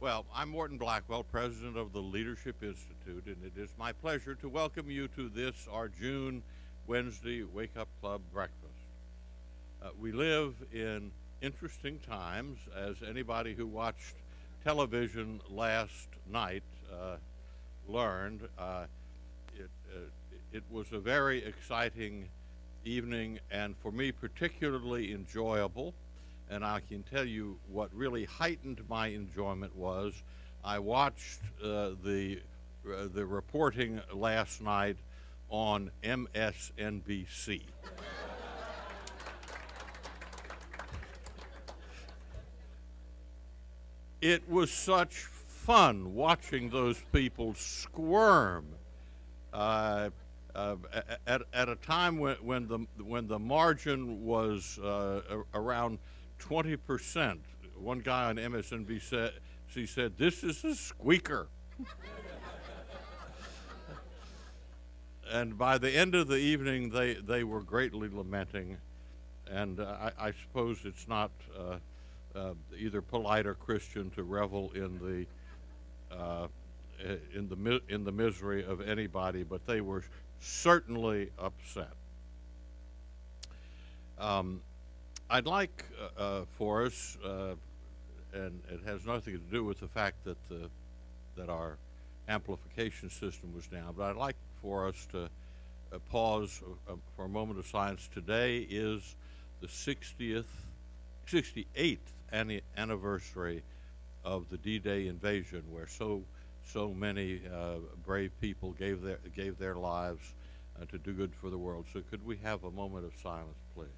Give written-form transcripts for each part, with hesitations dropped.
Well, I'm Morton Blackwell, president of the Leadership Institute, and it is my pleasure to welcome you to this, our June Wednesday Wake Up Club breakfast. We live in interesting times, as anybody who watched television last night learned. It, it was a very exciting evening, and for me, particularly enjoyable. And I can tell you what really heightened my enjoyment was I watched the reporting last night on MSNBC. It was such fun watching those people squirm at a time when the margin was around 20%. One guy on MSNBC said, "This is a squeaker." And by the end of the evening, they were greatly lamenting. And I suppose it's not either polite or Christian to revel in the misery of anybody, but they were certainly upset. I'd like for us, and it has nothing to do with the fact that our amplification system was down, but I'd like for us to pause for a moment of silence. Today is the 68th anniversary of the D-Day invasion, where so many brave people gave their lives to do good for the world. So could we have a moment of silence, please?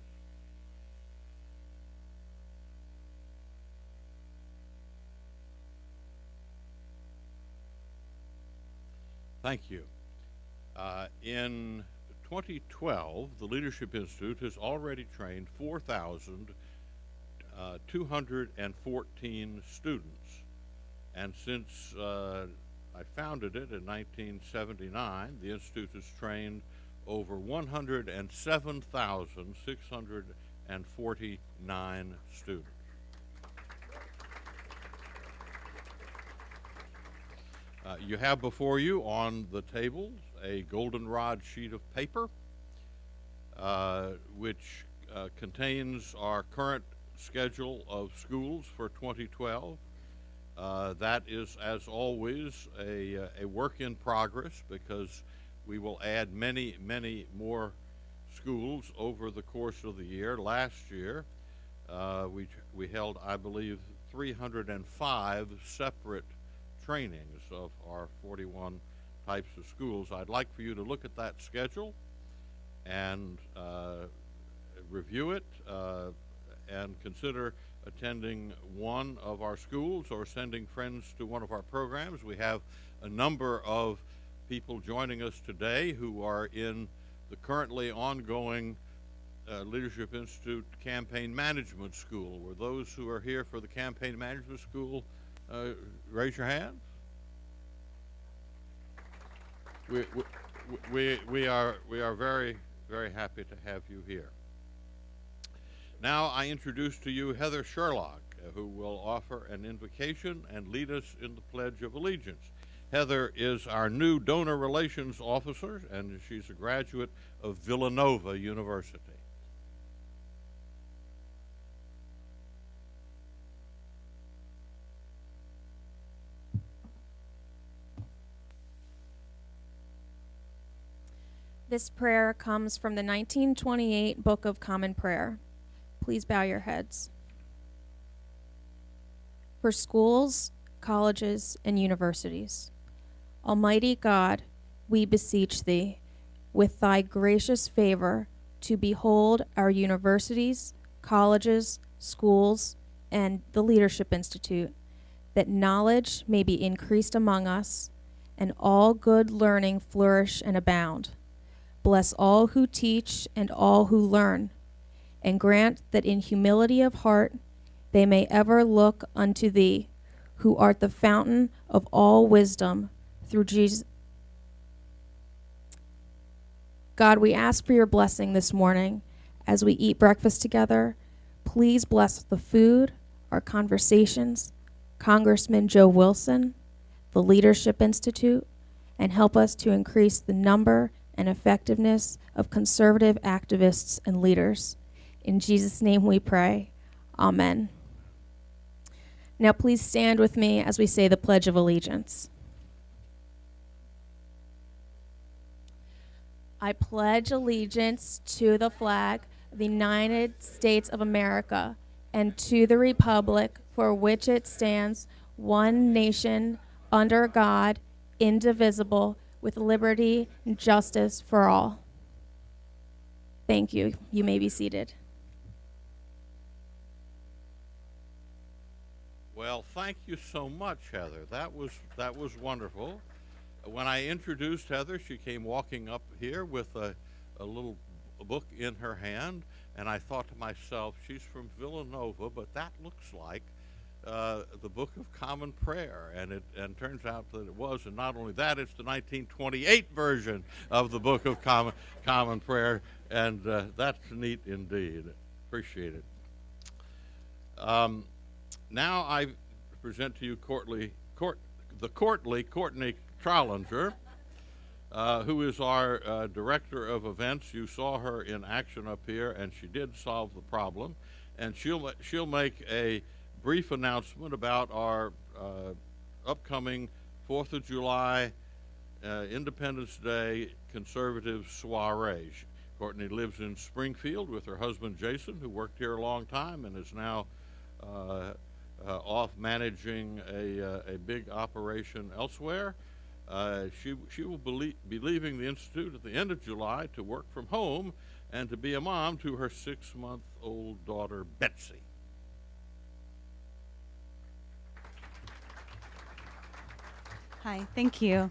Thank you. In 2012, the Leadership Institute has already trained 4,214 students. And since I founded it in 1979, the Institute has trained over 107,649 students. You have before you on the tables a goldenrod sheet of paper which contains our current schedule of schools for 2012. That is, as always, a work in progress, because we will add many more schools over the course of the year. Last year, we held, I believe, 305 separate trainings of our 41 types of schools. I'd like for you to look at that schedule and review it and consider attending one of our schools or sending friends to one of our programs. We have a number of people joining us today who are in the currently ongoing Leadership Institute Campaign Management School. Were those who are here for the Campaign Management School, raise your hand. We are very happy to have you here. Now I introduce to you Heather Sherlock, who will offer an invocation and lead us in the Pledge of Allegiance. Heather is our new Donor Relations Officer, and she's a graduate of Villanova University. This prayer comes from the 1928 Book of Common Prayer. Please bow your heads. For schools, colleges, and universities, Almighty God, we beseech thee, with thy gracious favor, to behold our universities, colleges, schools, and the Leadership Institute, that knowledge may be increased among us, and all good learning flourish and abound. Bless all who teach and all who learn, and grant that in humility of heart they may ever look unto thee, who art the fountain of all wisdom, through Jesus. God, we ask for your blessing this morning as we eat breakfast together. Please bless the food, our conversations. Congressman Joe Wilson, the Leadership Institute, and help us to increase the number and effectiveness of conservative activists and leaders. In Jesus' name we pray. Amen. Now please stand with me as we say the Pledge of Allegiance. I pledge allegiance to the flag of the United States of America and to the republic for which it stands, one nation, under God, indivisible, with liberty and justice for all. Thank you. You may be seated. Well, thank you so much, Heather. That was wonderful. When I introduced Heather, she came walking up here with a little book in her hand, and I thought to myself, she's from Villanova, but that looks like the Book of Common Prayer, and turns out that it was. And not only that, it's the 1928 version of the Book of Common Prayer, and that's neat indeed. Appreciate it. Now I present to you the courtly Courtney Trollinger, who is our Director of Events. You saw her in action up here, and she did solve the problem. And she'll make a brief announcement about our upcoming 4th of July, Independence Day conservative soiree. Courtney lives in Springfield with her husband Jason, who worked here a long time and is now off managing a big operation elsewhere. She will be leaving the Institute at the end of July to work from home and to be a mom to her 6-month-old daughter, Betsy. Hi, thank you.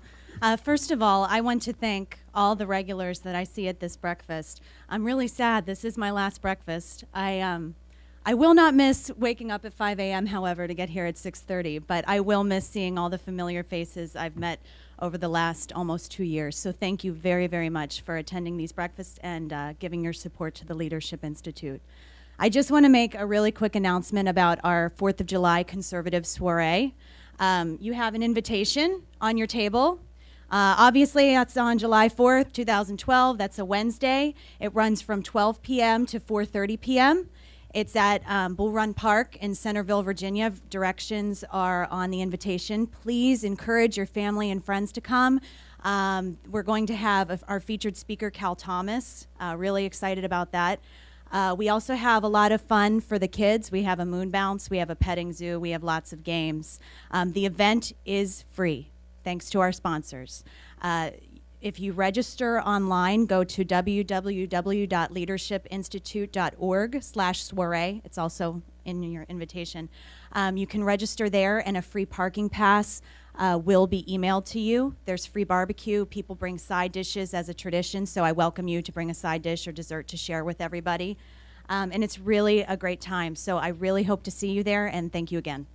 First of all, I want to thank all the regulars that I see at this breakfast. I'm really sad. This is my last breakfast. I will not miss waking up at 5 a.m., however, to get here at 6:30, but I will miss seeing all the familiar faces I've met over the last almost 2 years. So thank you very, very much for attending these breakfasts and giving your support to the Leadership Institute. I just want to make a really quick announcement about our 4th of July conservative soiree. You have an invitation on your table. Obviously, that's on July 4th, 2012. That's a Wednesday. It runs from 12 p.m. to 4:30 p.m. It's at Bull Run Park in Centerville, Virginia. Directions are on the invitation. Please encourage your family and friends to come. We're going to have our featured speaker, Cal Thomas. Really excited about that. We also have a lot of fun for the kids. We have a moon bounce. We have a petting zoo. We have lots of games. The event is free, thanks to our sponsors. If you register online, go to www.leadershipinstitute.org/soiree. It's also in your invitation. You can register there, and a free parking pass will be emailed to you. There's free barbecue. People bring side dishes as a tradition, so I welcome you to bring a side dish or dessert to share with everybody. And it's really a great time, so I really hope to see you there, and thank you again.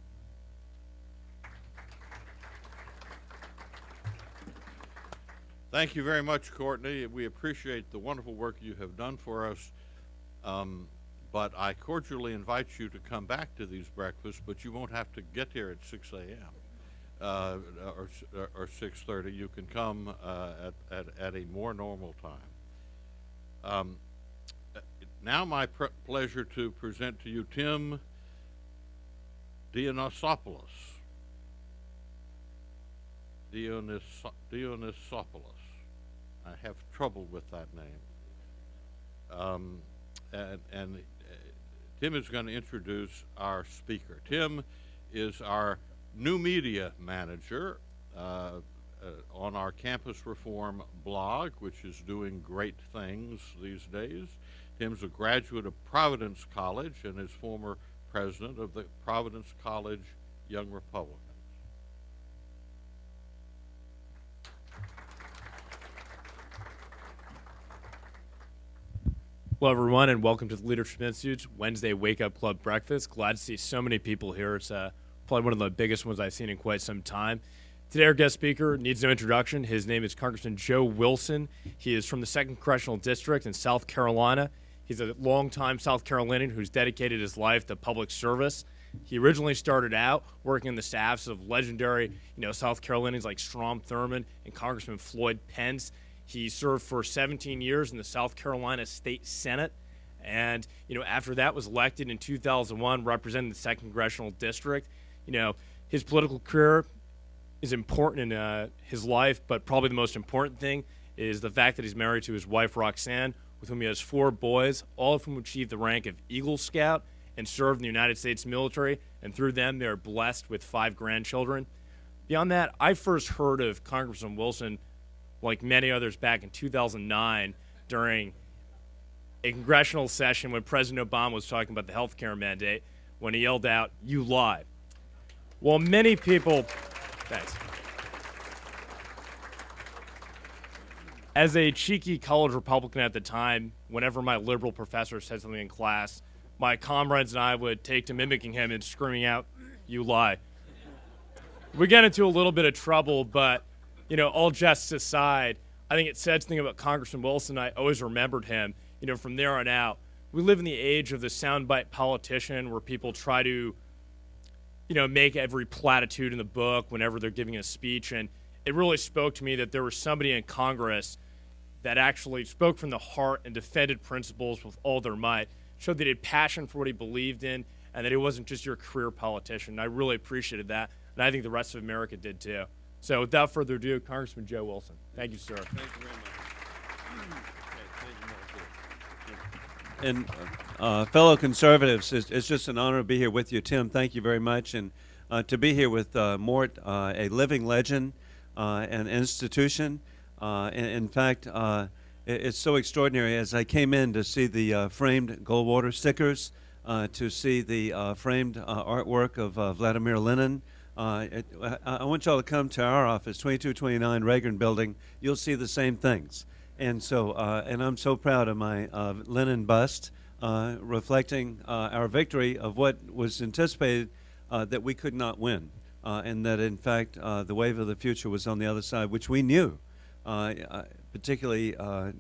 Thank you very much, Courtney. We appreciate the wonderful work you have done for us. But I cordially invite you to come back to these breakfasts, but you won't have to get here at 6 a.m. Or 6:30. You can come at a more normal time. Now my pleasure to present to you Tim Dionysopoulos. Dionysopoulos. I have trouble with that name. And Tim is going to introduce our speaker. Tim is our new media manager on our Campus Reform blog, which is doing great things these days. Tim's a graduate of Providence College and is former president of the Providence College Young Republicans. Hello, everyone, and welcome to the Leadership Institute's Wednesday Wake Up Club Breakfast. Glad to see so many people here. It's probably one of the biggest ones I've seen in quite some time. Today, our guest speaker needs no introduction. His name is Congressman Joe Wilson. He is from the 2nd Congressional District in South Carolina. He's a longtime South Carolinian who's dedicated his life to public service. He originally started out working in the staffs of legendary, South Carolinians like Strom Thurmond and Congressman Floyd Pence. He served for 17 years in the South Carolina State Senate. And, after that was elected in 2001, representing the 2nd Congressional District. His political career is important in his life, but probably the most important thing is the fact that he's married to his wife, Roxanne, with whom he has 4 boys, all of whom achieved the rank of Eagle Scout and served in the United States military, and through them they are blessed with 5 grandchildren. Beyond that, I first heard of Congressman Wilson, like many others, back in 2009 during a congressional session when President Obama was talking about the health care mandate, when he yelled out, "You lie." Well, many people, thanks. As a cheeky college Republican at the time, whenever my liberal professor said something in class, my comrades and I would take to mimicking him and screaming out, "You lie." We get into a little bit of trouble, but, all jests aside, I think it said something about Congressman Wilson. I always remembered him, from there on out. We live in the age of the soundbite politician where people try to, make every platitude in the book whenever they're giving a speech. And it really spoke to me that there was somebody in Congress that actually spoke from the heart and defended principles with all their might, showed that he had passion for what he believed in, and that he wasn't just your career politician. I really appreciated that, and I think the rest of America did too. So without further ado, Congressman Joe Wilson. Thank you, sir. Thank you very much. And fellow conservatives, it's just an honor to be here with you, Tim. Thank you very much. And to be here with Mort, a living legend, an institution. In fact, it's so extraordinary. As I came in to see the framed Goldwater stickers, to see the framed artwork of Vladimir Lenin, I want y'all to come to our office, 2229 Reagan Building. You'll see the same things. And so, and I'm so proud of my Lenin bust, reflecting our victory of what was anticipated that we could not win, and that in fact the wave of the future was on the other side, which we knew. Particularly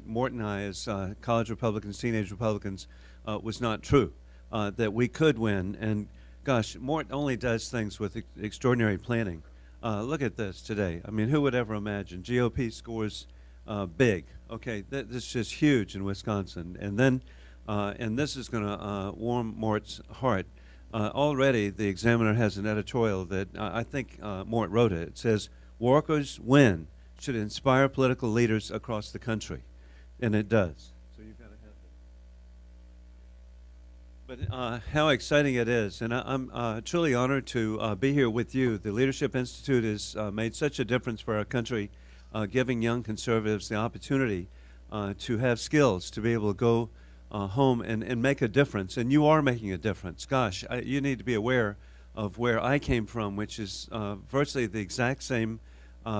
Mort and I, as college Republicans, teenage Republicans, was not true. That we could win, and gosh, Mort only does things with extraordinary planning. Look at this today. I mean, who would ever imagine GOP scores big? Okay, this is just huge in Wisconsin, and then, and this is going to warm Mort's heart. Already, the Examiner has an editorial that I think Mort wrote it. It says, "Workers win should inspire political leaders across the country," and it does. So you've got to have that. But how exciting it is, and I'm truly honored to be here with you. The Leadership Institute has made such a difference for our country, giving young conservatives the opportunity to have skills, to be able to go home and make a difference. And you are making a difference. Gosh, you need to be aware of where I came from, which is virtually the exact same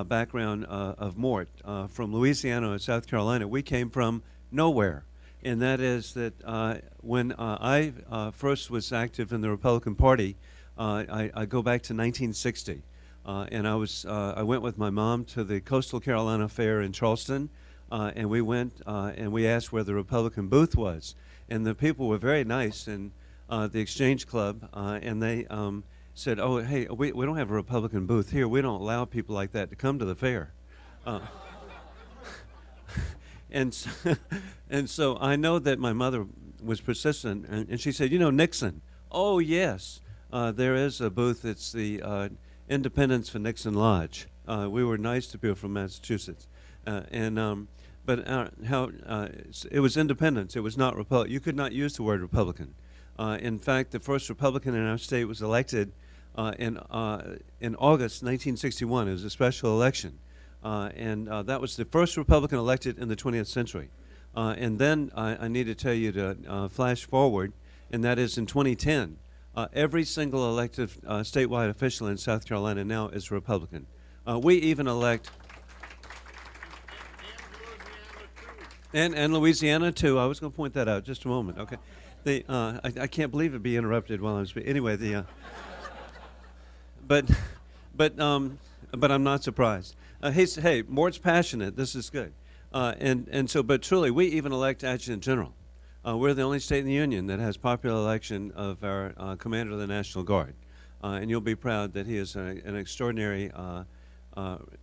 background of Mort. From Louisiana and South Carolina, we came from nowhere. And that is that when I first was active in the Republican Party, I go back to 1960. And I went with my mom to the Coastal Carolina Fair in Charleston, and we went and we asked where the Republican booth was. And the people were very nice in the Exchange Club, and they said, "Oh, hey, we don't have a Republican booth here. We don't allow people like that to come to the fair." And so I know that my mother was persistent, and she said, "Nixon." "Oh, yes, there is a booth. It's the Independence for Nixon Lodge." We were nice to people from Massachusetts, but it was independence. It was not Republican. You could not use the word Republican. In fact, the first Republican in our state was elected in August 1961. It was a special election, and that was the first Republican elected in the 20th century. And then I need to tell you to flash forward, and that is in 2010. Every single elected statewide official in South Carolina now is Republican. We even elect... And Louisiana, too. I was going to point that out just a moment. Okay. I can't believe it'd be interrupted while I'm speaking. Anyway, but I'm not surprised. Hey, Mort's passionate. This is good. But truly, we even elect adjutant general. we're the only state in the union that has popular election of our commander of the National Guard. And you'll be proud that he is an extraordinary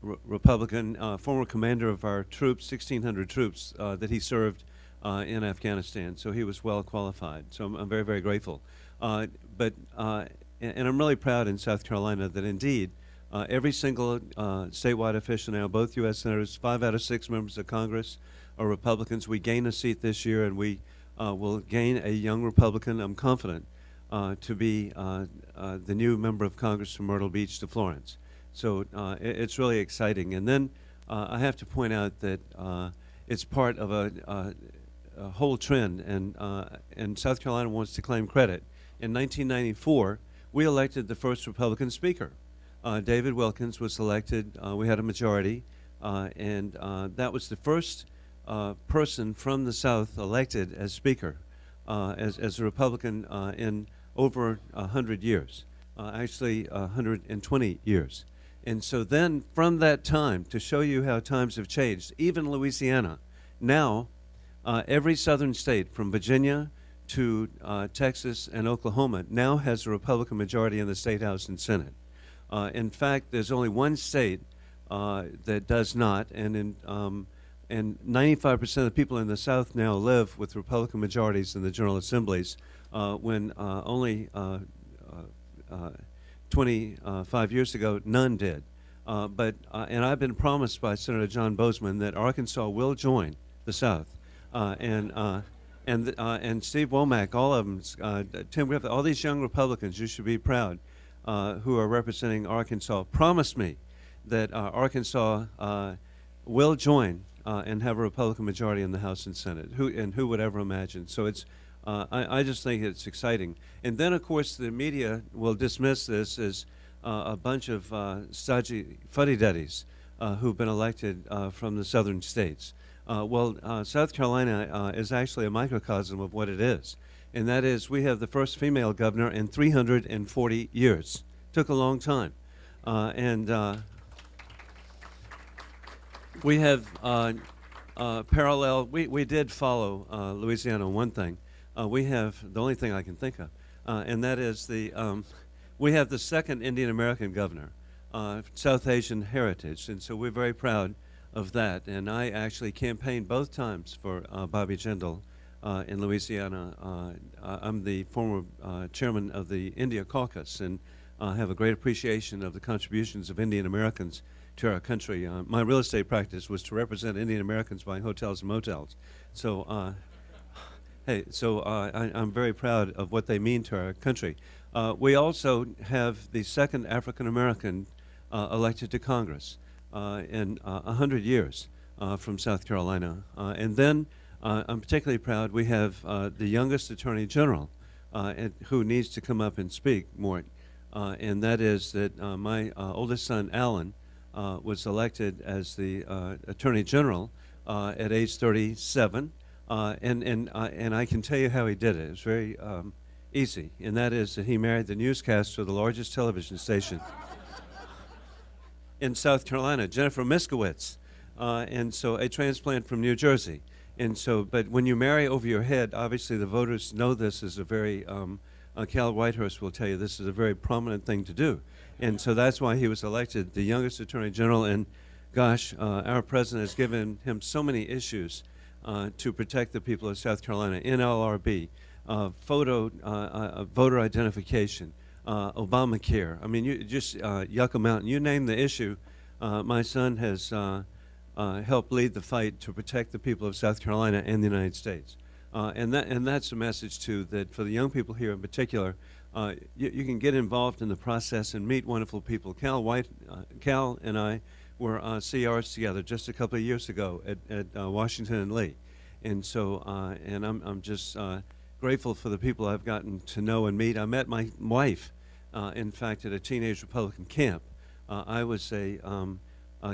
Republican, former commander of our troops, 1,600 troops that he served in Afghanistan. So he was well qualified. So I'm very, very grateful. And I'm really proud in South Carolina that indeed every single statewide official now, both U.S. senators, 5 out of 6 members of Congress are Republicans. We gain a seat this year, and we will gain a young Republican, I'm confident, to be the new member of Congress from Myrtle Beach to Florence. So it's really exciting. And then I have to point out that it's part of a whole trend, and South Carolina wants to claim credit. In 1994, we elected the first Republican speaker. David Wilkins was elected. We had a majority, and that was the first person from the South elected as speaker, as a Republican in over 100 years, actually 120 years. And so then from that time, to show you how times have changed, even Louisiana, now every southern state from Virginia to Texas and Oklahoma now has a Republican majority in the State House and Senate. In fact, there's only one state that does not, and 95% of the people in the South now live with Republican majorities in the General Assemblies, when only 25 years ago, none did. And I've been promised by Senator John Bozeman that Arkansas will join the South, and Steve Womack, all of them, Tim Griffith, all these young Republicans, you should be proud, who are representing Arkansas, promised me that Arkansas will join and have a Republican majority in the House and Senate. Who would ever imagine? So it's, I just think it's exciting. And then, of course, the media will dismiss this as a bunch of stodgy fuddy-duddies who've been elected from the southern states. South Carolina is actually a microcosm of what it is. And that is, we have the first female governor in 340 years. Took a long time. We have parallel, we did follow Louisiana on one thing. We have, the only thing I can think of, and that is we have the second Indian American governor, South Asian heritage, and so we're very proud of that. And I actually campaigned both times for Bobby Jindal in Louisiana. I'm the former chairman of the India Caucus, and have a great appreciation of the contributions of Indian Americans to our country. My real estate practice was to represent Indian Americans buying hotels and motels. So, I'm very proud of what they mean to our country. We also have the second African American elected to Congress in 100 years from South Carolina. And then I'm particularly proud we have the youngest Attorney General who needs to come up and speak more. And that is that my oldest son, Alan, was elected as the Attorney General at age 37. And I can tell you how he did it. It was very easy. And that is that he married the newscaster of the largest television station in South Carolina, Jennifer Miskowitz. And so a transplant from New Jersey. And so, but when you marry over your head, obviously the voters know this is a very, Cal Whitehurst will tell you this is a very prominent thing to do. And so that's why he was elected the youngest Attorney General. And gosh, our president has given him so many issues to protect the people of South Carolina, NLRB, voter identification, Obamacare. I mean, you just Yucca Mountain, you name the issue. My son has helped lead the fight to protect the people of South Carolina and the United States. And that's a message, too, that for the young people here in particular, you can get involved in the process and meet wonderful people. Cal and I were CRs together just a couple of years ago at Washington and Lee. And so, and I'm just grateful for the people I've gotten to know and meet. I met my wife, in fact, at a teenage Republican camp. I was a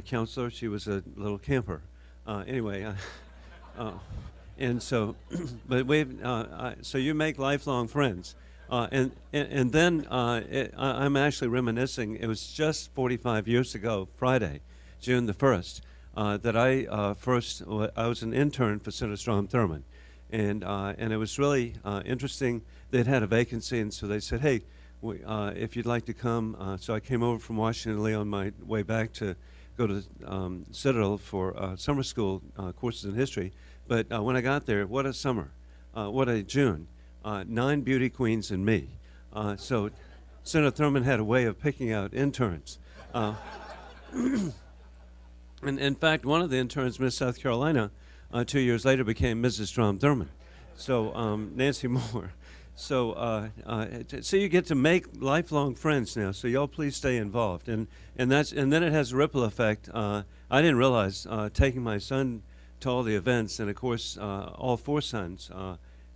counselor. She was a little camper. Anyway, and so, but so you make lifelong friends. And then I'm actually reminiscing, it was just 45 years ago, Friday, June the 1st, that I was an intern for Senator Strom Thurmond. And it was really interesting. They'd had a vacancy, and so they said, hey, if you'd like to come. So I came over from Washington, D.C. on my way back to go to Citadel for summer school courses in history. But when I got there, what a summer, what a June. 9 beauty queens and me. So Senator Thurmond had a way of picking out interns. And in fact, one of the interns, Miss South Carolina, 2 years later became Mrs. Strom Thurmond. So Nancy Moore. So so you get to make lifelong friends now. So y'all please stay involved. And then it has a ripple effect. I didn't realize taking my son to all the events, and of course all 4 sons,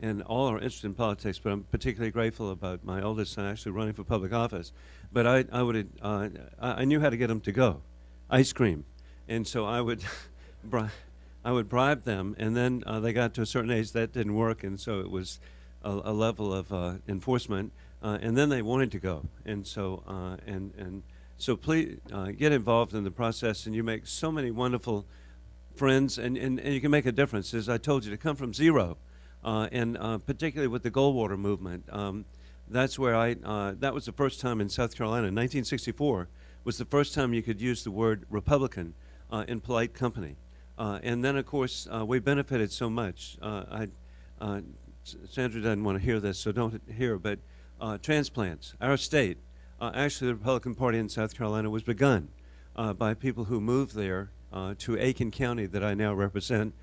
and all are interested in politics. But I'm particularly grateful about my oldest son actually running for public office. But I knew how to get them to go, ice cream, and so I would. I would bribe them, and then they got to a certain age that didn't work, and so it was a level of enforcement, and then they wanted to go, and so so please get involved in the process, and you make so many wonderful friends, and you can make a difference. As I told you, to come from zero, and particularly with the Goldwater movement, that's where that was the first time in South Carolina. 1964 was the first time you could use the word Republican in polite company. And then, of course, we benefited so much. Sandra doesn't want to hear this, so don't hear, but transplants. Our state, actually the Republican Party in South Carolina was begun by people who moved there to Aiken County that I now represent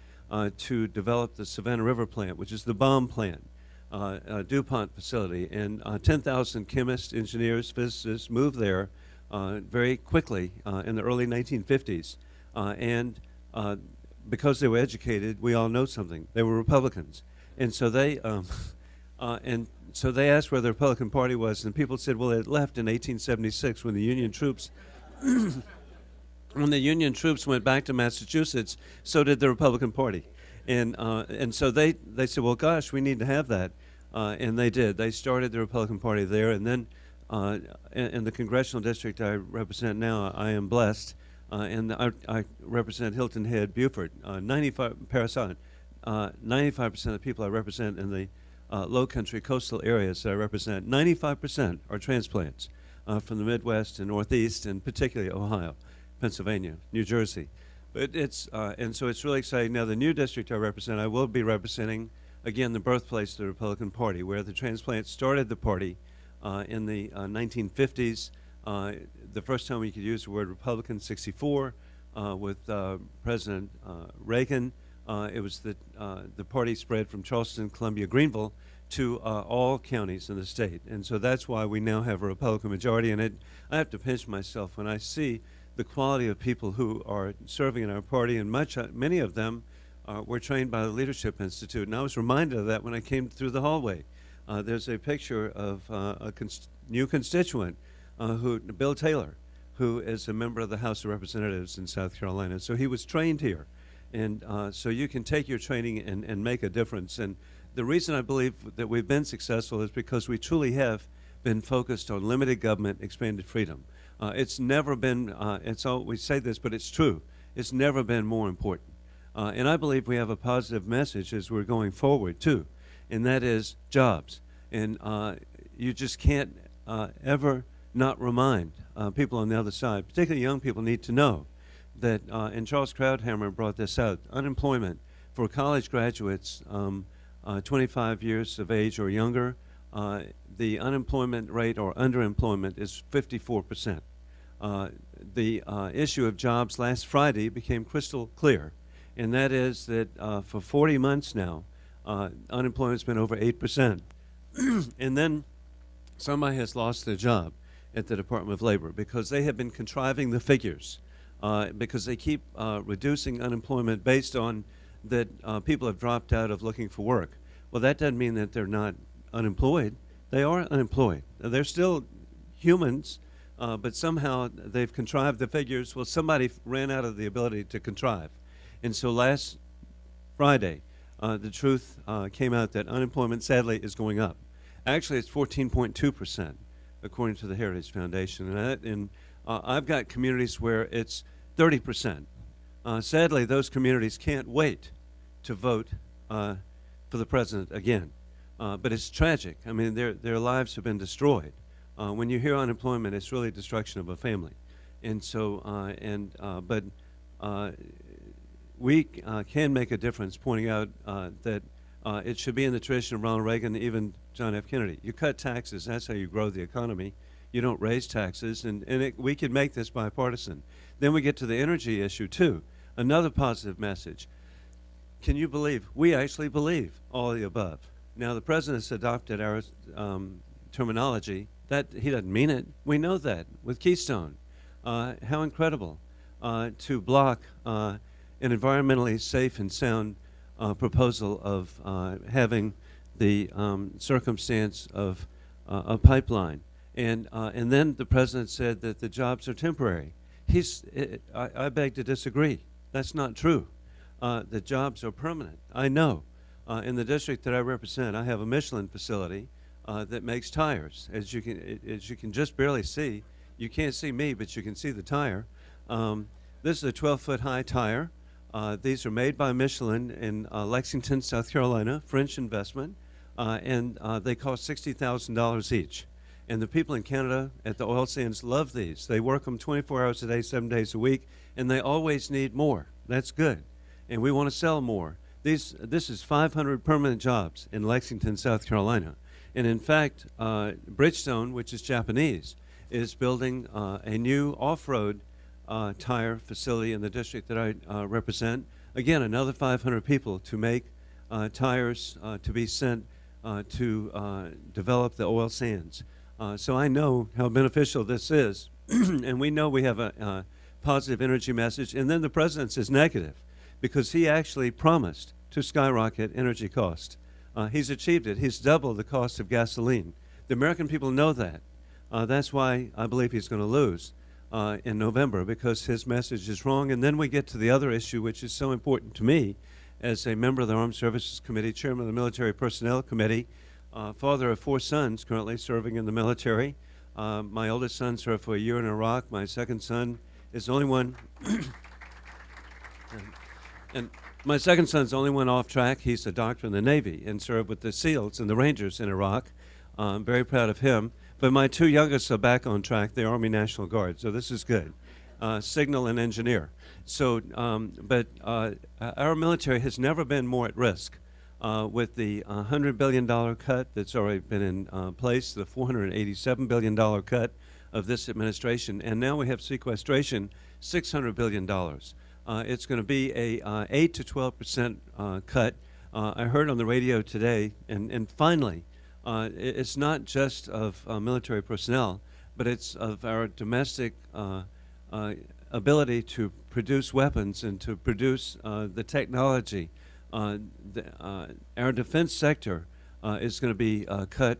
to develop the Savannah River plant, which is the bomb plant, DuPont facility. And 10,000 chemists, engineers, physicists moved there very quickly in the early 1950s. Because they were educated, we all know something. They were Republicans, and so they asked where the Republican Party was, and people said, "Well, it left in 1876 when the Union troops went back to Massachusetts. So did the Republican Party, and so they said, well, gosh, we need to have that, and they did. They started the Republican Party there, and then in the congressional district I represent now, I am blessed. And I represent Hilton Head, Beaufort. 95% of the people I represent in the low country coastal areas that I represent, 95% are transplants from the Midwest and Northeast, and particularly Ohio, Pennsylvania, New Jersey. But and so it's really exciting. Now, the new district I represent, I will be representing, again, the birthplace of the Republican Party, where the transplants started the party in the 1950s. The first time we could use the word Republican, 64, with President Reagan. It was the party spread from Charleston, Columbia, Greenville to all counties in the state. And so that's why we now have a Republican majority. And I have to pinch myself when I see the quality of people who are serving in our party, and many of them were trained by the Leadership Institute. And I was reminded of that when I came through the hallway. There's a picture of a new constituent, Bill Taylor, who is a member of the House of Representatives in South Carolina. So he was trained here. And so you can take your training and make a difference. And the reason I believe that we've been successful is because we truly have been focused on limited government, expanded freedom. It's never been, we say this, but it's true. It's never been more important. And I believe we have a positive message as we're going forward, too, and that is jobs. And you just can't ever not remind people on the other side, particularly young people, need to know that, and Charles Krauthammer brought this out, unemployment for college graduates 25 years of age or younger, the unemployment rate or underemployment is 54%. The issue of jobs last Friday became crystal clear, and that is that for 40 months now, unemployment's been over 8%. And then somebody has lost their job at the Department of Labor because they have been contriving the figures, because they keep reducing unemployment based on that people have dropped out of looking for work. Well, that doesn't mean that they're not unemployed. They are unemployed. They're still humans, but somehow they've contrived the figures. Well, somebody ran out of the ability to contrive. And so last Friday, the truth came out that unemployment, sadly, is going up. Actually, it's 14.2%. According to the Heritage Foundation. And I've got communities where it's 30%. Sadly, those communities can't wait to vote for the president again. But it's tragic. I mean, their lives have been destroyed. When you hear unemployment, it's really destruction of a family. And so, but we can make a difference, pointing out that it should be in the tradition of Ronald Reagan, even John F. Kennedy. You cut taxes, that's how you grow the economy. You don't raise taxes, and we can make this bipartisan. Then we get to the energy issue, too. Another positive message. Can you believe? We actually believe all of the above. Now, the president's adopted our terminology. That he doesn't mean it. We know that with Keystone. How incredible to block an environmentally safe and sound proposal of having the circumstance of a pipeline. And then the president said that the jobs are temporary. I beg to disagree. That's not true. The jobs are permanent. I know. In the district that I represent, I have a Michelin facility that makes tires. As you can just barely see, you can't see me, but you can see the tire. This is a 12-foot high tire. These are made by Michelin in Lexington, South Carolina, French investment, and they cost $60,000 each. And the people in Canada at the oil sands love these. They work them 24 hours a day, 7 days a week, and they always need more. That's good. And we want to sell more. This is 500 permanent jobs in Lexington, South Carolina. And in fact, Bridgestone, which is Japanese, is building a new off-road tire facility in the district that I represent. Again, another 500 people to make tires to be sent to develop the oil sands. So I know how beneficial this is, and we know we have a positive energy message. And then the president says negative, because he actually promised to skyrocket energy cost. He's achieved it. He's doubled the cost of gasoline. The American people know that. That's why I believe he's going to lose in November, because his message is wrong. And then we get to the other issue, which is so important to me as a member of the Armed Services Committee, chairman of the Military Personnel Committee, father of 4 sons currently serving in the military. My oldest son served for a year in Iraq. My second son is the only one, and my second son's the only one off track. He's a doctor in the Navy and served with the SEALs and the Rangers in Iraq. I'm very proud of him. But my 2 youngest are back on track. They're Army National Guard, so this is good. Signal and engineer. So, but our military has never been more at risk. With the $100 billion cut that's already been in place, the $487 billion cut of this administration, and now we have sequestration, $600 billion. It's going to be a 8 to 12% cut. I heard on the radio today, and finally, it's not just of military personnel, but it's of our domestic ability to produce weapons and to produce the technology. Our defense sector is going to be cut.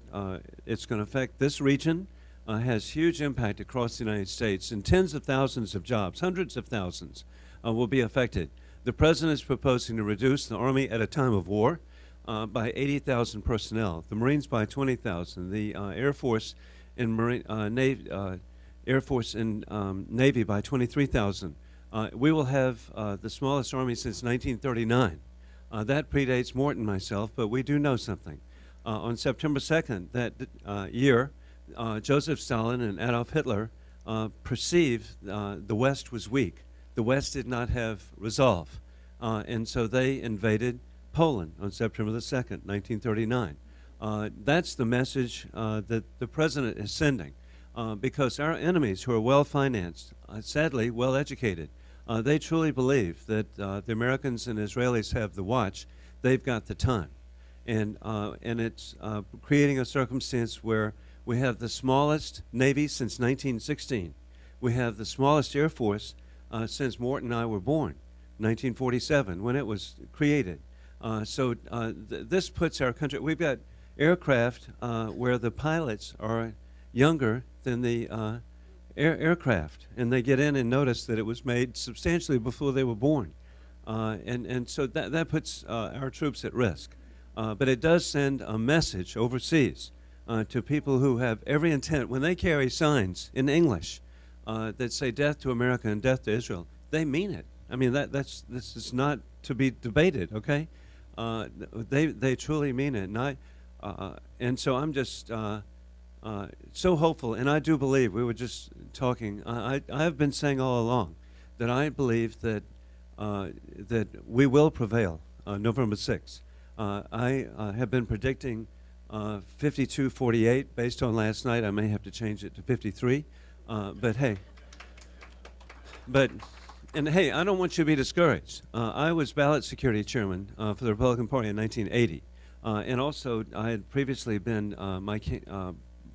It's going to affect this region, has huge impact across the United States, and tens of thousands of jobs, hundreds of thousands will be affected. The president is proposing to reduce the Army at a time of war by 80,000 personnel, the Marines by 20,000, the Air Force and Navy by 23,000. We will have the smallest Army since 1939. That predates Morton and myself, but we do know something. On September 2nd that year, Joseph Stalin and Adolf Hitler perceived the West was weak. The West did not have resolve, and so they invaded Poland on September the 2nd, 1939. That's the message that the president is sending, because our enemies, who are well-financed, sadly well-educated, they truly believe that the Americans and Israelis have the watch. They've got the time. And it's creating a circumstance where we have the smallest Navy since 1916. We have the smallest Air Force since Morton and I were born, 1947, when it was created. This puts our country, we've got aircraft where the pilots are younger than the aircraft, and they get in and notice that it was made substantially before they were born. And so that puts our troops at risk. But it does send a message overseas to people who have every intent. When they carry signs in English that say death to America and death to Israel, they mean it. I mean, this is not to be debated, okay? They truly mean it, and so I'm just so hopeful, and I do believe, we were just talking, I have been saying all along that I believe that that we will prevail November 6th. I have been predicting 52-48 based on last night. I may have to change it to 53, but hey. And hey, I don't want you to be discouraged. I was ballot security chairman for the Republican Party in 1980. And also, I had previously been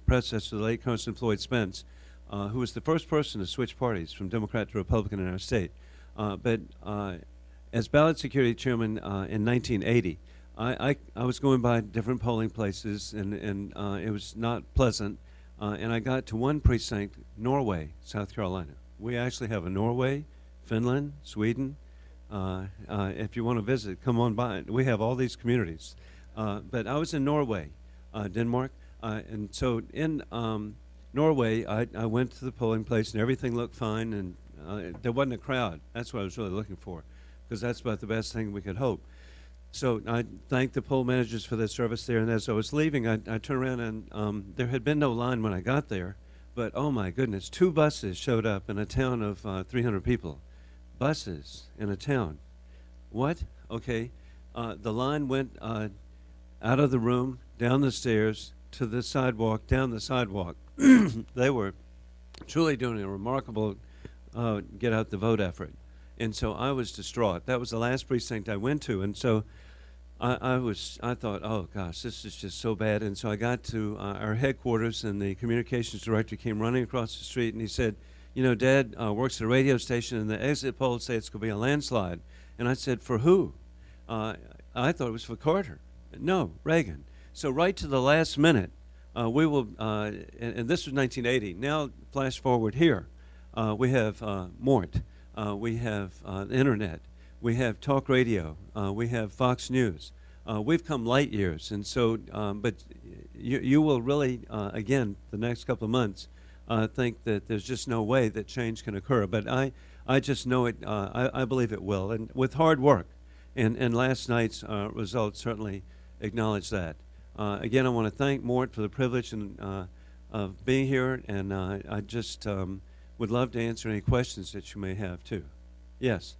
predecessor, the late Congressman Floyd Spence, who was the first person to switch parties from Democrat to Republican in our state. But as ballot security chairman in 1980, I was going by different polling places, and it was not pleasant. And I got to one precinct, Norway, South Carolina. We actually have a Norway, Finland, Sweden. If you want to visit, come on by. We have all these communities. But I was in Norway, Denmark. And so in Norway, I went to the polling place, and everything looked fine, and there wasn't a crowd. That's what I was really looking for, because that's about the best thing we could hope. So I thanked the poll managers for their service there, and as I was leaving, I turned around, and there had been no line when I got there, but oh my goodness, 2 buses showed up in a town of 300 people. Buses in a town. What? Okay. The line went out of the room, down the stairs, to the sidewalk, down the sidewalk. They were truly doing a remarkable get out the vote effort. And so I was distraught. That was the last precinct I went to. And so I thought, oh gosh, this is just so bad. And so I got to our headquarters, and the communications director came running across the street, and he said, you know, Dad works at a radio station, and the exit polls say it's going to be a landslide. And I said, for who? I thought it was for Carter. No, Reagan. So right to the last minute, we will, and this was 1980. Now, flash forward here. We have Mort. We have the internet. We have talk radio. We have Fox News. We've come light years. And so, but you will really, again, the next couple of months, think that there's just no way that change can occur. But I just know it, I believe it will. And with hard work, and last night's results certainly acknowledge that. Again, I want to thank Mort for the privilege of being here, and I just would love to answer any questions that you may have, too. Yes?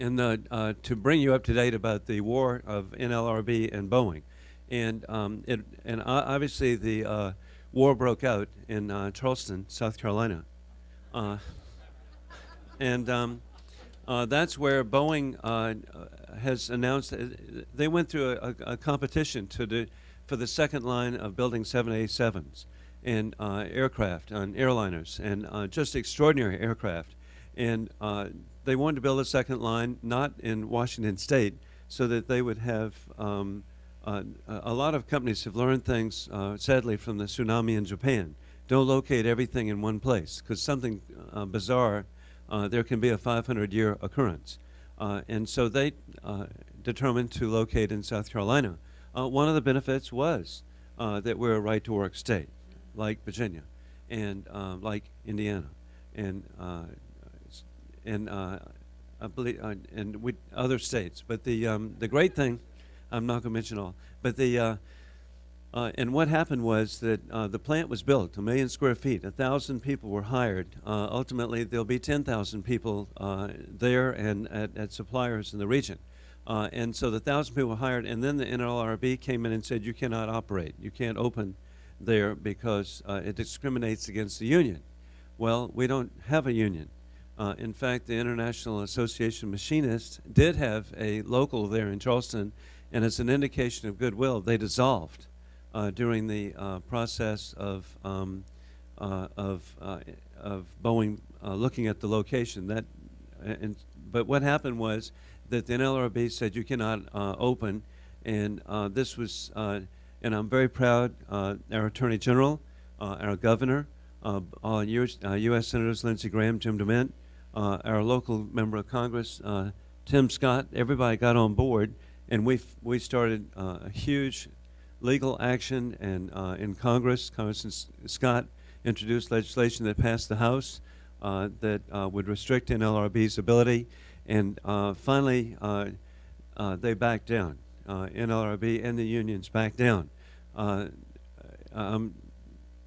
And to bring you up to date about the war of NLRB and Boeing, and obviously the war broke out in Charleston, South Carolina, and that's where Boeing has announced they went through a competition for the second line of building 787s and aircraft and airliners, and just extraordinary aircraft, and they wanted to build a second line, not in Washington State, so that they would have a lot of companies have learned things, sadly, from the tsunami in Japan. Don't locate everything in one place, because something bizarre, there can be a 500-year occurrence. And so they determined to locate in South Carolina. One of the benefits was that we're a right-to-work state, like Virginia, and like Indiana, and I believe, and with other states. But the great thing, I'm not going to mention all, but and what happened was that the plant was built, 1 million square feet, 1,000 people were hired. Ultimately, there'll be 10,000 people there and at suppliers in the region. And so the 1,000 people were hired, and then the NLRB came in and said, you cannot operate. You can't open there because it discriminates against the union. Well, we don't have a union. In fact, the International Association of Machinists did have a local there in Charleston, and as an indication of goodwill, they dissolved during the process of Boeing looking at the location. But what happened was that the NLRB said you cannot open, and this was, and I'm very proud, our Attorney General, our Governor, U.S. Senators Lindsey Graham, Jim DeMint, our local member of Congress, Tim Scott, everybody got on board, and we started a huge legal action, and in Congress, Congressman Scott introduced legislation that passed the House that would restrict NLRB's ability, and finally they backed down. NLRB and the unions backed down. I'm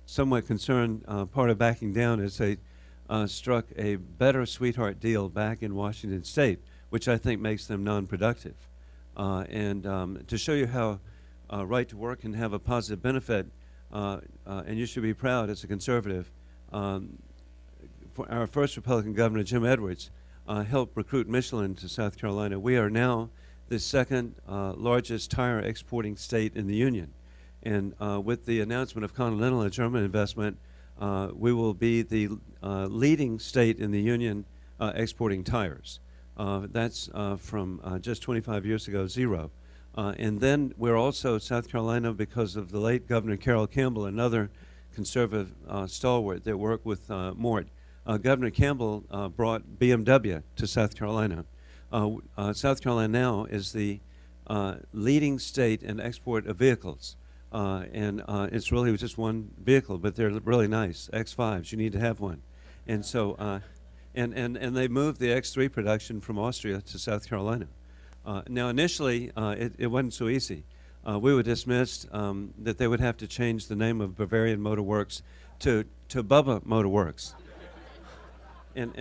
somewhat concerned part of backing down is they struck a better sweetheart deal back in Washington State, which I think makes them non-productive. And to show you how right to work can have a positive benefit, and you should be proud as a conservative, for our first Republican governor, Jim Edwards, helped recruit Michelin to South Carolina. We are now the second largest tire exporting state in the union. And with the announcement of Continental, a German investment, we will be the leading state in the union exporting tires. That's from just 25 years ago, 0. And then we're also South Carolina because of the late Governor Carroll Campbell, another conservative stalwart that worked with Mort. Governor Campbell brought BMW to South Carolina. South Carolina now is the leading state in export of vehicles. And it's really just one vehicle, but they're really nice, X5s. You need to have one. And so, and they moved the X3 production from Austria to South Carolina. Now, initially, it wasn't so easy. We were dismissed that they would have to change the name of Bavarian Motor Works to Bubba Motor Works. And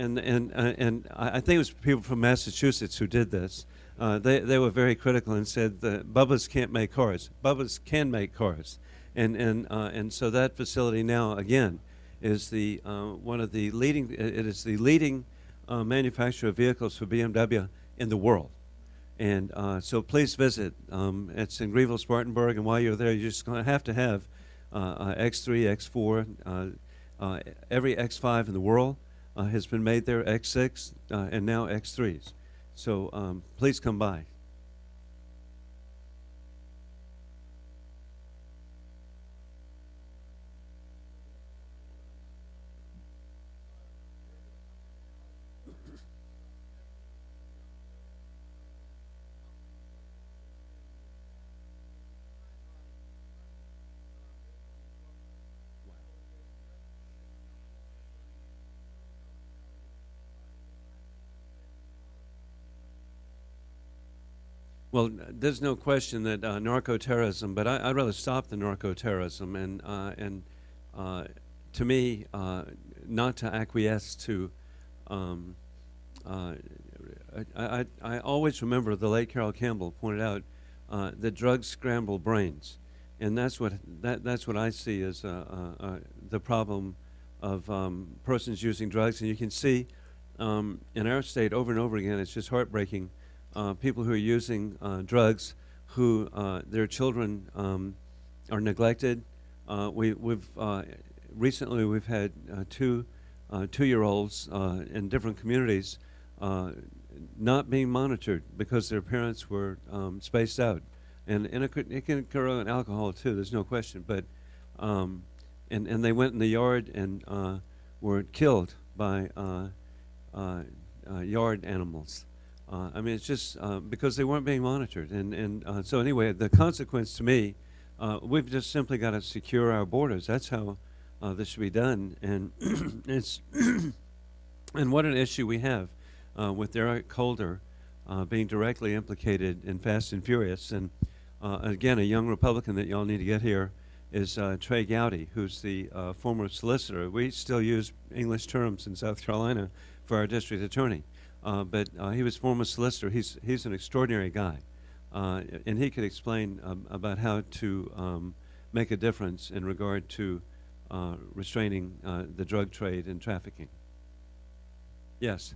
I think it was people from Massachusetts who did this. They were very critical and said that Bubba's can't make cars. Bubba's can make cars, and so that facility now again is the one of the leading. It is the leading manufacturer of vehicles for BMW in the world, and so please visit. It's in Greenville, Spartanburg, and while you're there, you're just going to have X3, X4, every X5 in the world has been made there. X6 and now X3s. So please come by. Well, there's no question that narco-terrorism, but I'd rather stop the narco-terrorism, and to me, not to acquiesce to. I always remember the late Carroll Campbell pointed out that drugs scramble brains, and that's what I see as the problem of persons using drugs, and you can see in our state over and over again. It's just heartbreaking. People who are using drugs, who their children are neglected. Recently we've had two-year-olds in different communities not being monitored because their parents were spaced out, and it can occur on alcohol too. There's no question, but and they went in the yard and were killed by yard animals. I mean, it's just because they weren't being monitored. And so anyway, the consequence to me, we've just simply got to secure our borders. That's how this should be done. And it's and what an issue we have with Eric Holder being directly implicated in Fast and Furious. And again, a young Republican that y'all need to get here is Trey Gowdy, who's the former solicitor. We still use English terms in South Carolina for our district attorney. But he was former solicitor. He's an extraordinary guy, and he could explain about how to make a difference in regard to restraining the drug trade and trafficking. Yes.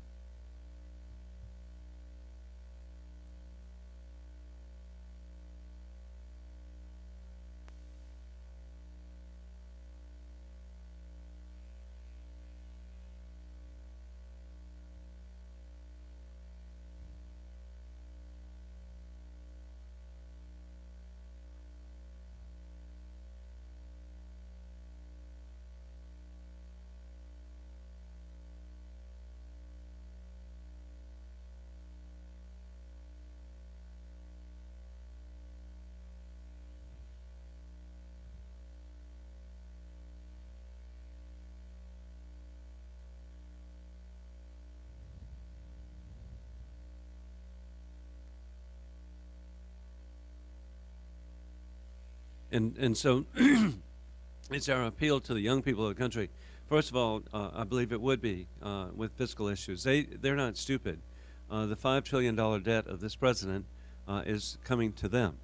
And so it's our appeal to the young people of the country. First of all, I believe it would be with fiscal issues. They're not stupid. The $5 trillion debt of this president is coming to them.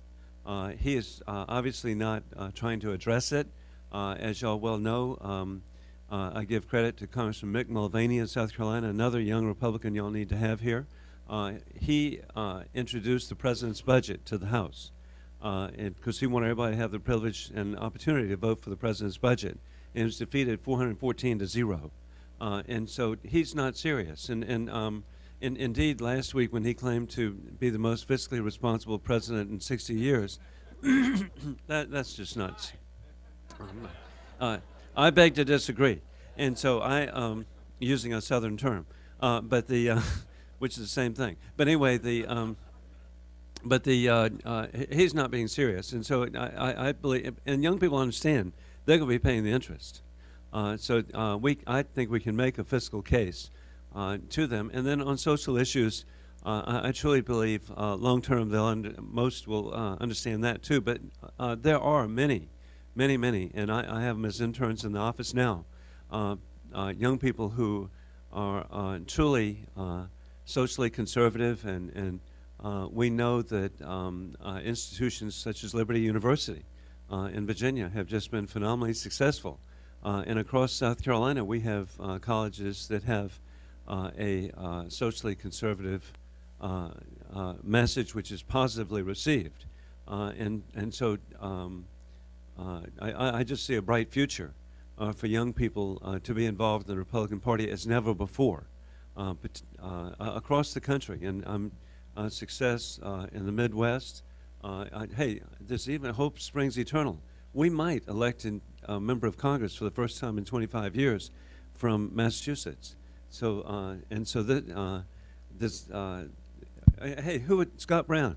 He is obviously not trying to address it. As y'all well know, I give credit to Congressman Mick Mulvaney in South Carolina, another young Republican y'all need to have here. He introduced the president's budget to the House because he wanted everybody to have the privilege and opportunity to vote for the president's budget. And it was defeated 414 to 0. And so he's not serious. And indeed, last week when he claimed to be the most fiscally responsible president in 60 years, that's just nuts. I beg to disagree. And so using a Southern term, but which is the same thing. But anyway, he's not being serious. And so I believe, and young people understand, they're going to be paying the interest. I think we can make a fiscal case to them. And then on social issues, I truly believe long-term most will understand that too. But there are many, and I have them as interns in the office now, young people who are truly socially conservative, and we know that institutions such as Liberty University in Virginia have just been phenomenally successful. And across South Carolina, we have colleges that have a socially conservative message which is positively received. And so I just see a bright future for young people to be involved in the Republican Party as never before, but across the country. And success in the Midwest. Hey, there's even hope springs eternal. We might elect a member of Congress for the first time in 25 years from Massachusetts. So hey, Scott Brown?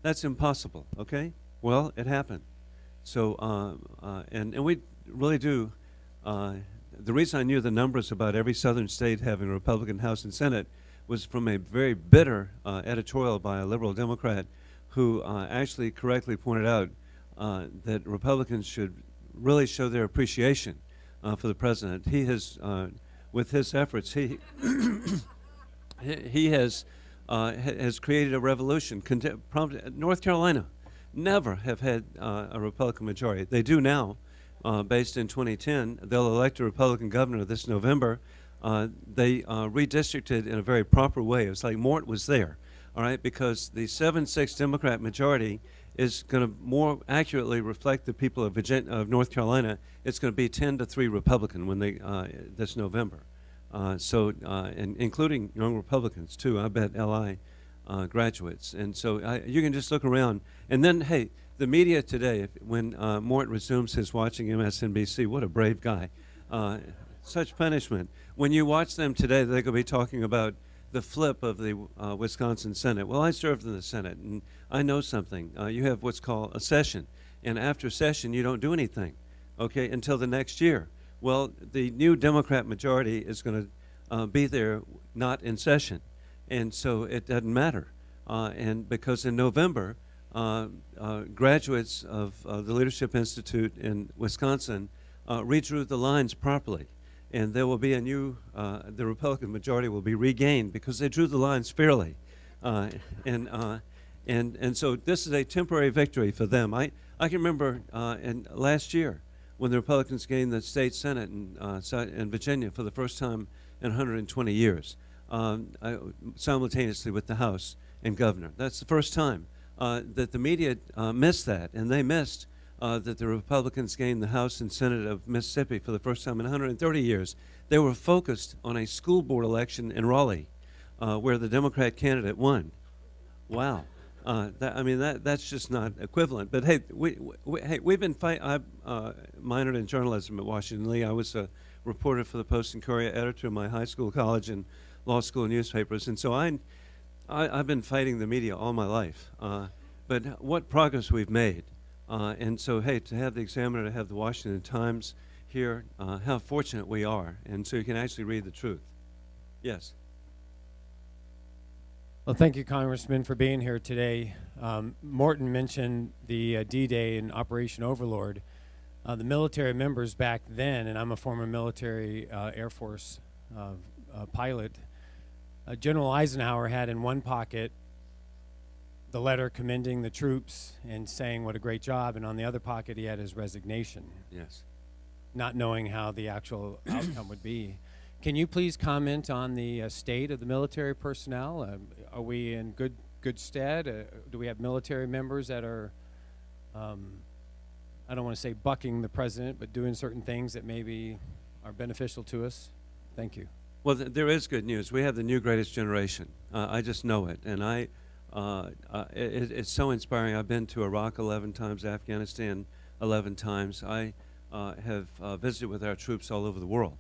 That's impossible. Okay, well, it happened. So and we really do. The reason I knew the numbers about every southern state having a Republican House and Senate was from a very bitter editorial by a liberal Democrat who actually correctly pointed out that Republicans should really show their appreciation for the president. He has, with his efforts, he has created a revolution. North Carolina never have had a Republican majority. They do now, based in 2010. They'll elect a Republican governor this November. They redistricted in a very proper way. It was like Mort was there, all right, because the 7-6 Democrat majority is going to more accurately reflect the people of North Carolina. It's going to be 10-3 Republican when they this November. And including young Republicans too. I bet LI graduates. And so you can just look around. And then, hey, the media today, when Mort resumes his watching MSNBC, what a brave guy. Such punishment. When you watch them today, they're going to be talking about the flip of the Wisconsin Senate. Well, I served in the Senate, and I know something. You have what's called a session, and after session, you don't do anything, okay, until the next year. Well, the new Democrat majority is going to be there not in session, and so it doesn't matter. And because in November, graduates of the Leadership Institute in Wisconsin redrew the lines properly. And there will be a new, the Republican majority will be regained because they drew the lines fairly. And so this is a temporary victory for them. I can remember last year when the Republicans gained the state Senate in Virginia for the first time in 120 years, simultaneously with the House and governor. That's the first time that the media missed that, and they missed that the Republicans gained the House and Senate of Mississippi for the first time in 130 years. They were focused on a school board election in Raleigh, where the Democrat candidate won. Wow, that's just not equivalent. But hey, we've been fighting. I minored in journalism at Washington Lee. I was a reporter for the Post and Courier, editor of my high school, college, and law school newspapers, and so I've been fighting the media all my life. But what progress we've made. And so, hey, to have the Examiner, to have the Washington Times here, how fortunate we are. And so you can actually read the truth. Yes? Well, thank you, Congressman, for being here today. Morton mentioned the D-Day and Operation Overlord. The military members back then, and I'm a former military Air Force pilot, General Eisenhower had in one pocket the letter commending the troops and saying what a great job, and on the other pocket he had his resignation, Yes. not knowing how the actual outcome would be. Can you please comment on the state of the military personnel? Are we in good stead? Do we have military members that are, I don't want to say bucking the president, but doing certain things that maybe are beneficial to us? Thank you. Well, there is good news. We have the new greatest generation. I just know it, and it's so inspiring. I've been to Iraq 11 times, Afghanistan 11 times. I have visited with our troops all over the world.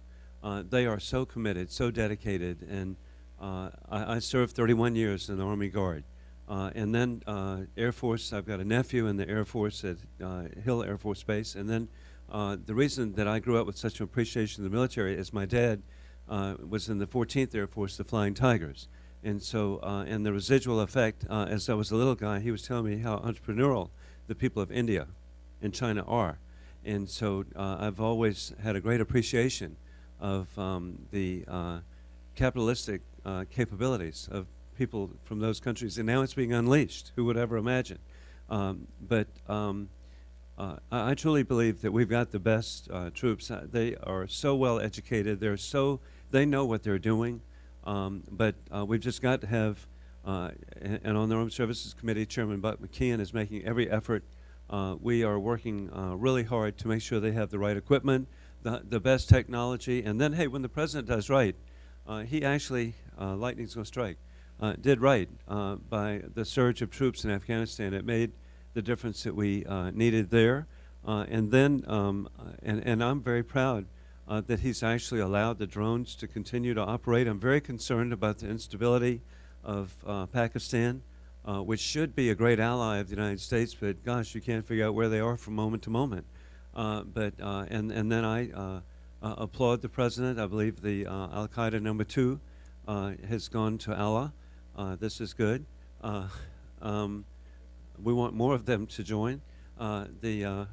They are so committed, so dedicated, and I served 31 years in the Army Guard. And then Air Force, I've got a nephew in the Air Force at Hill Air Force Base. And then the reason that I grew up with such an appreciation of the military is my dad was in the 14th Air Force, the Flying Tigers. And so, and the residual effect, as I was a little guy, he was telling me how entrepreneurial the people of India and China are. And so I've always had a great appreciation of the capitalistic capabilities of people from those countries, and now it's being unleashed. Who would ever imagine? But I truly believe that we've got the best troops. They are so well educated. They know what they're doing. But we've just got to have, and on the Armed Services Committee, Chairman Buck McKeon is making every effort. We are working really hard to make sure they have the right equipment, the best technology, and then, hey, when the president does right, he actually, lightning's going to strike, did right by the surge of troops in Afghanistan. It made the difference that we needed there. And then, and I'm very proud that he's actually allowed the drones to continue to operate. I'm very concerned about the instability of Pakistan, which should be a great ally of the United States, but gosh, you can't figure out where they are from moment to moment. And then I applaud the president. I believe the Al-Qaeda number 2 has gone to Allah. This is good. We want more of them to join. Hey,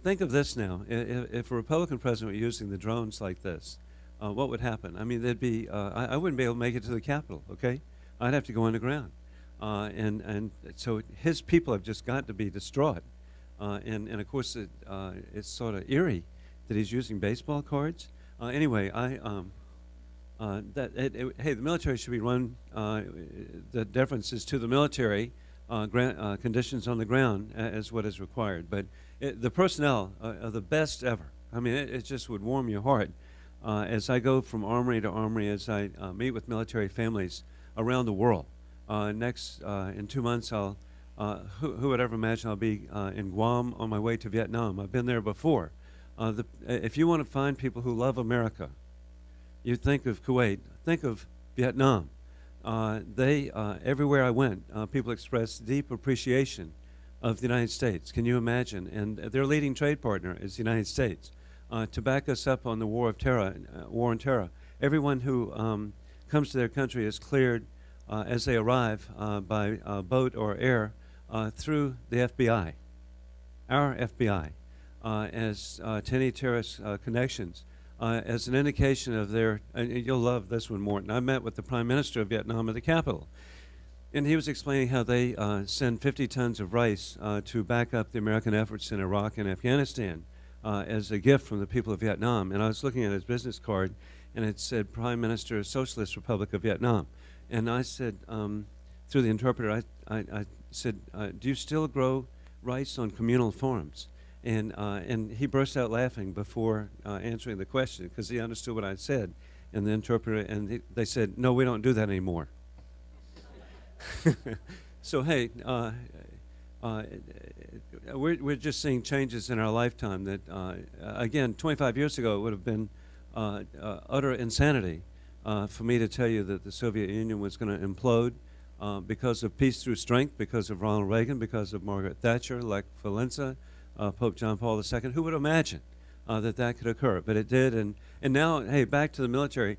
think of this now. If a Republican president were using the drones like this, what would happen? I mean, there'd be, I wouldn't be able to make it to the Capitol, okay? I'd have to go underground. And so his people have just got to be distraught. And of course, it's sort of eerie that he's using baseball cards. Anyway, hey, the military should be run, the deference is to the military, conditions on the ground as what is required. But the personnel are the best ever. I mean, it just would warm your heart. As I go from armory to armory, as I meet with military families around the world. In 2 months, who would ever imagine I'll be in Guam on my way to Vietnam? I've been there before. If you want to find people who love America, you think of Kuwait, think of Vietnam. Everywhere I went, people expressed deep appreciation of the United States. Can you imagine? And their leading trade partner is the United States. To back us up on the war on terror, everyone who comes to their country is cleared as they arrive by boat or air through the FBI, our FBI, as to any terrorist connections. As an indication of their, and you'll love this one, Morton. I met with the Prime Minister of Vietnam at the Capitol, and he was explaining how they send 50 tons of rice to back up the American efforts in Iraq and Afghanistan as a gift from the people of Vietnam. And I was looking at his business card, and it said Prime Minister, Socialist Republic of Vietnam. And I said, through the interpreter, I said, do you still grow rice on communal farms? And he burst out laughing before answering the question because he understood what I said. And the interpreter, and they said, no, we don't do that anymore. So, hey, we're just seeing changes in our lifetime that, again, 25 years ago, it would have been utter insanity for me to tell you that the Soviet Union was going to implode because of peace through strength, because of Ronald Reagan, because of Margaret Thatcher, Lech Walesa, Pope John Paul II. Who would imagine that could occur? But it did. And now, hey, back to the military.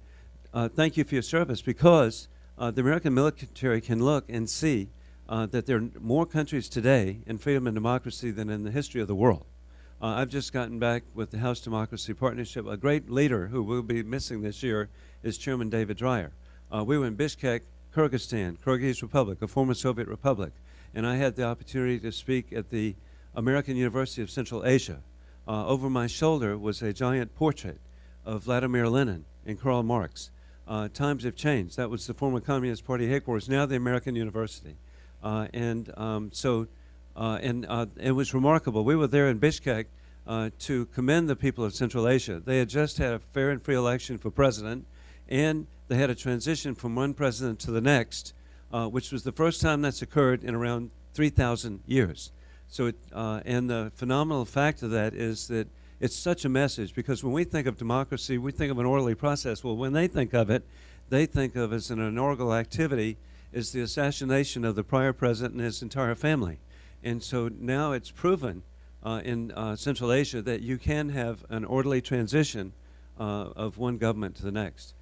Thank you for your service because the American military can look and see that there are more countries today in freedom and democracy than in the history of the world. I've just gotten back with the House Democracy Partnership. A great leader who we'll be missing this year is Chairman David Dreyer. We were in Bishkek, Kyrgyzstan, Kyrgyz Republic, a former Soviet republic, and I had the opportunity to speak at the American University of Central Asia. Over my shoulder was a giant portrait of Vladimir Lenin and Karl Marx. Times have changed. That was the former Communist Party headquarters, now the American University. It was remarkable. We were there in Bishkek to commend the people of Central Asia. They had just had a fair and free election for president, and they had a transition from one president to the next, which was the first time that's occurred in around 3,000 years. So, and the phenomenal fact of that is that it's such a message, because when we think of democracy, we think of an orderly process. Well, when they think of it, they think of as an inaugural activity is the assassination of the prior president and his entire family. And so now it's proven in Central Asia that you can have an orderly transition of one government to the next.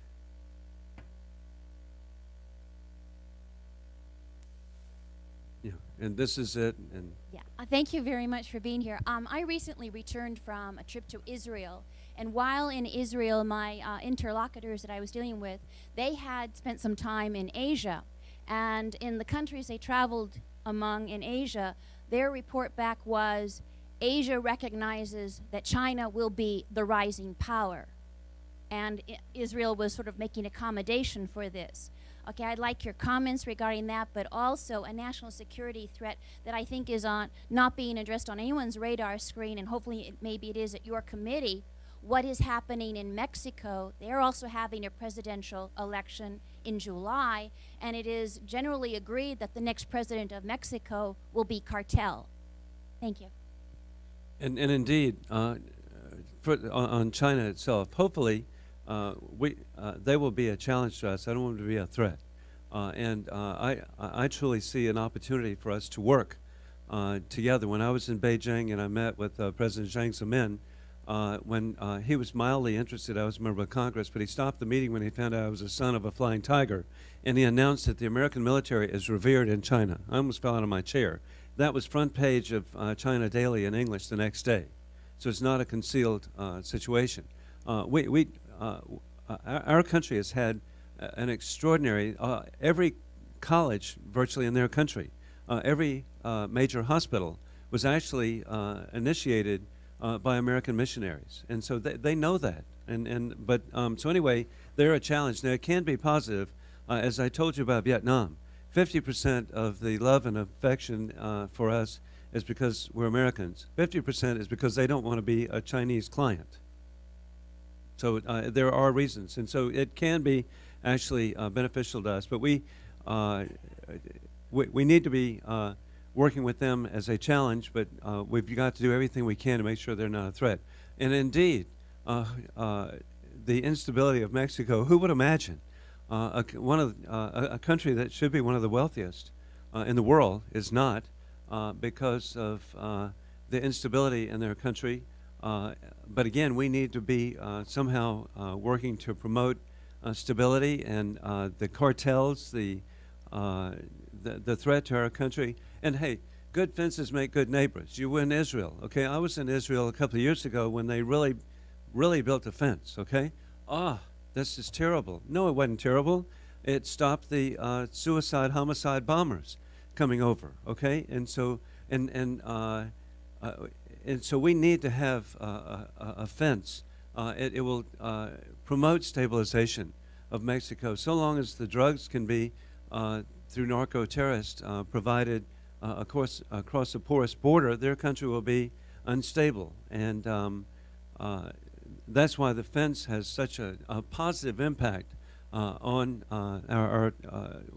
Yeah, and this is it. And Yeah, thank you very much for being here. I recently returned from a trip to Israel, and while in Israel, my interlocutors that I was dealing with, they had spent some time in Asia, and in the countries they traveled among in Asia, their report back was Asia recognizes that China will be the rising power, and Israel was sort of making accommodation for this. Okay, I'd like your comments regarding that, but also a national security threat that I think is not being addressed on anyone's radar screen, and hopefully maybe it is at your committee. What is happening in Mexico? They're also having a presidential election in July, and it is generally agreed that the next president of Mexico will be cartel. Thank you. And indeed, on China itself, hopefully, they will be a challenge to us. I don't want them to be a threat. I truly see an opportunity for us to work together. When I was in Beijing and I met with President Jiang Zemin, when he was mildly interested, I was a member of Congress, but he stopped the meeting when he found out I was a son of a flying tiger, and he announced that the American military is revered in China. I almost fell out of my chair. That was front page of China Daily in English the next day. So it's not a concealed situation. Our country has had an extraordinary, every college virtually in their country, every major hospital was actually initiated by American missionaries. And so they know that. So anyway, they're a challenge. Now, it can be positive. As I told you about Vietnam, 50% of the love and affection for us is because we're Americans. 50% is because they don't want to be a Chinese client. So there are reasons. And so it can be actually beneficial to us. But we need to be working with them as a challenge, but we've got to do everything we can to make sure they're not a threat. And indeed, the instability of Mexico, who would imagine a country that should be one of the wealthiest in the world is not, because of the instability in their country. But again, we need to be somehow working to promote stability, and the cartels, the threat to our country. And hey, good fences make good neighbors. You were in Israel, okay? I was in Israel a couple of years ago when they really built a fence, okay? This is terrible. No, it wasn't terrible. It stopped the suicide, homicide bombers coming over, okay? And so so we need to have a fence. It will promote stabilization of Mexico, so long as the drugs can be through narco-terrorists provided across a porous border. Their country will be unstable, and that's why the fence has such a positive impact on our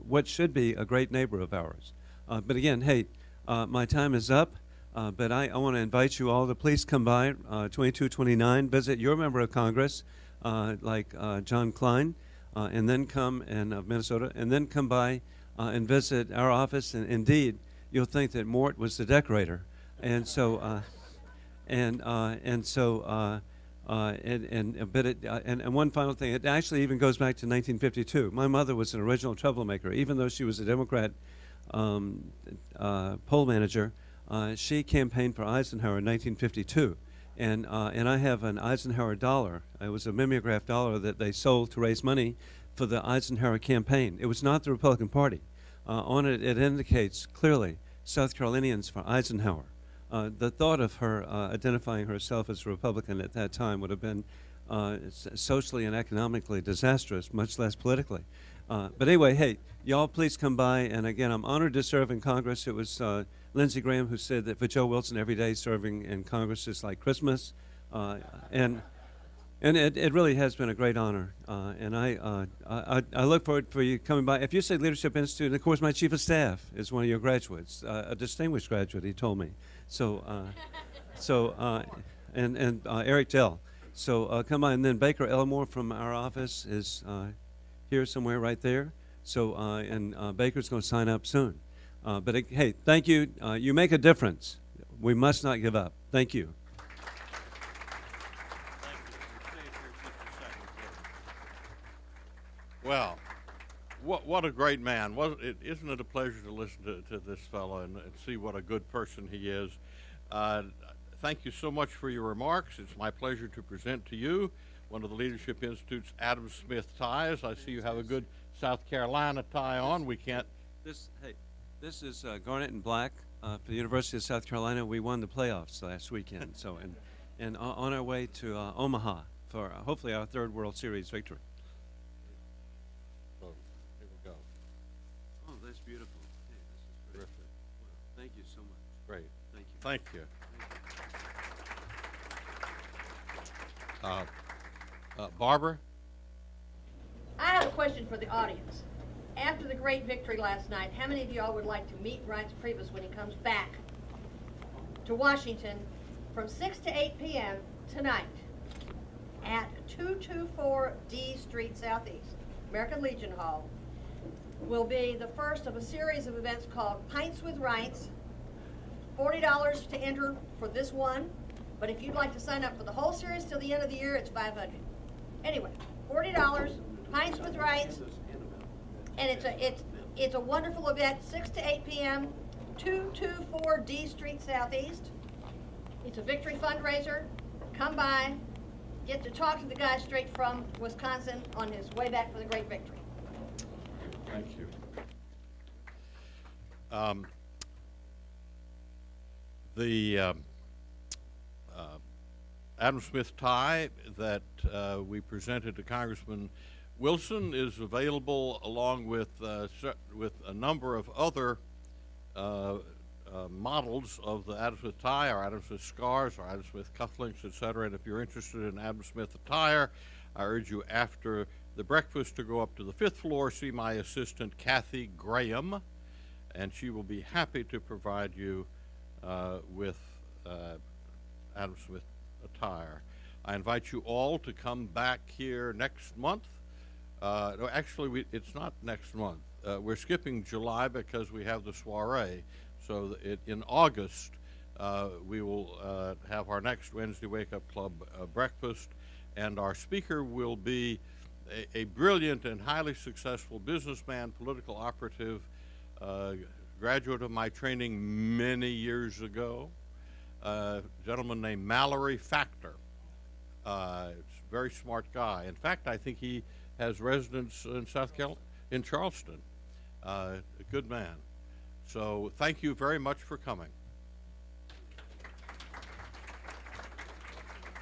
what should be a great neighbor of ours. But again, hey, my time is up. But I want to invite you all to please come by 2229, visit your member of Congress, like John Klein, and then come of Minnesota, and then come by and visit our office. And indeed, you'll think that Mort was the decorator. And so, And one final thing, it actually even goes back to 1952. My mother was an original troublemaker. Even though she was a Democrat poll manager, she campaigned for Eisenhower in 1952. And I have an Eisenhower dollar. It was a mimeograph dollar that they sold to raise money for the Eisenhower campaign. It was not the Republican Party. On it, it indicates clearly South Carolinians for Eisenhower. The thought of her identifying herself as a Republican at that time would have been socially and economically disastrous, much less politically. But anyway, hey, y'all please come by. And again, I'm honored to serve in Congress. It was Lindsey Graham who said that for Joe Wilson, every day serving in Congress is like Christmas. And it really has been a great honor. And I look forward for you coming by. If you say Leadership Institute, and of course my chief of staff is one of your graduates, a distinguished graduate, he told me. So, and Eric Dell. So come by, and then Baker Elmore from our office is here somewhere right there. So, and Baker's going to sign up soon. But hey, thank you. You make a difference. We must not give up. Thank you. Well, what a great man. Isn't it a pleasure to listen to this fellow and see what a good person he is? Thank you so much for your remarks. It's my pleasure to present to you one of the Leadership Institute's Adam Smith ties. I see you have a good South Carolina tie on. We can't... This is garnet and black for the University of South Carolina. We won the playoffs last weekend. So, and on our way to Omaha for hopefully our third World Series victory. So, here we go. Oh, that's beautiful. Hey, this is terrific. Wow, thank you so much. Great. Thank you. Thank you. Barbara? I have a question for the audience. After the great victory last night, how many of y'all would like to meet Reince Priebus when he comes back to Washington from 6 to 8 p.m. tonight at 224 D Street Southeast, American Legion Hall? Will be the first of a series of events called Pints with Reince. $40 to enter for this one, but if you'd like to sign up for the whole series till the end of the year, it's $500. Anyway, $40, Pints with Reince, and it's a wonderful event. 6 to 8 p.m. 224 D Street Southeast. It's a victory fundraiser. Come by, get to talk to the guy straight from Wisconsin on his way back for the great victory. Thank you. The Adam Smith tie that we presented to Congressman Wilson is available along with a number of other models of the Adam Smith tie, or Adam Smith scarves, or Adam Smith cufflinks, etc. And if you're interested in Adam Smith attire, I urge you after the breakfast to go up to the 5th floor, see my assistant Kathy Graham, and she will be happy to provide you with Adam Smith attire. I invite you all to come back here next month. No, actually, it's not next month. We're skipping July because we have the soiree. So in August, we will have our next Wednesday Wake Up Club breakfast, and our speaker will be a brilliant and highly successful businessman, political operative, graduate of my training many years ago, a gentleman named Mallory Factor. It's a very smart guy. In fact, I think he has residence in South Carolina, in Charleston. A good man. So thank you very much for coming.